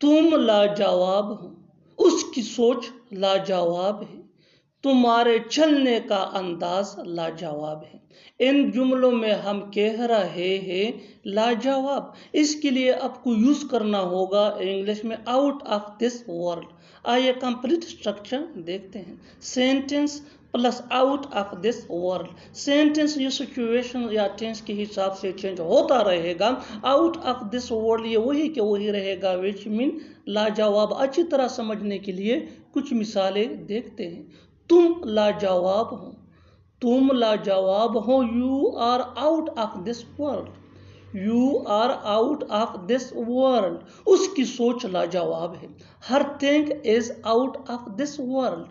तुम लाजवाब हो, उसकी सोच लाजवाब है, तुम्हारे चलने का अंदाज लाजवाब है। इन जुमलों में हम कह रहे हैं लाजवाब, इसके लिए आपको यूज करना होगा इंग्लिश में आउट ऑफ दिस वर्ल्ड। आइए कंप्लीट स्ट्रक्चर देखते हैं। Sentence plus out of this world. Sentence ये सिचुएशन या टेंस के हिसाब से चेंज होता रहेगा। आउट ऑफ दिस वर्ल्ड ये वही के वही रहेगा, विच मीन लाजवाब। अच्छी तरह समझने के लिए कुछ मिसालें देखते हैं। तुम लाजवाब हो, तुम लाजवाब हो, you are out of this world, you are out of this world. उसकी सोच लाजवाब है। हर thing is out of this world,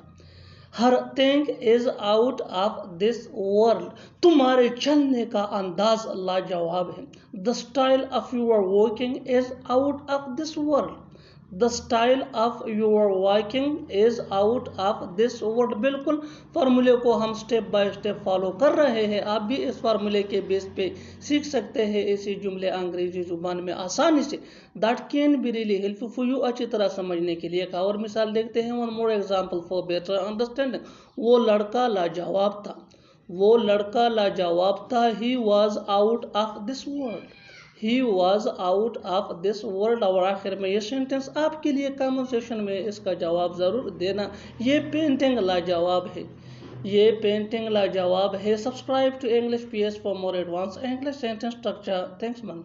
हर thing is out of this world. तुम्हारे चलने का अंदाज लाजवाब है। The style of your walking is out of this world, the style of your walking is out of this world. बिल्कुल फार्मूले को हम स्टेप बाय स्टेप फॉलो कर रहे हैं। आप भी इस फार्मूले के बेस पे सीख सकते हैं ऐसे जुमले अंग्रेजी जुबान में आसानी से। That can be really helpful for you, अच्छी तरह समझने के लिए। एक और मिसाल देखते हैं। One more example for better understanding. वो लड़का लाजवाब था, वो लड़का लाजवाब था। He was out of this world, he was out of this world. और आखिर में ये सेंटेंस आपके लिए कमेंट सेक्शन में इसका जवाब ज़रूर देना। ये पेंटिंग लाजवाब है, ये पेंटिंग लाजवाब है। Subscribe to English PS for more advance English sentence structure. Thanks man.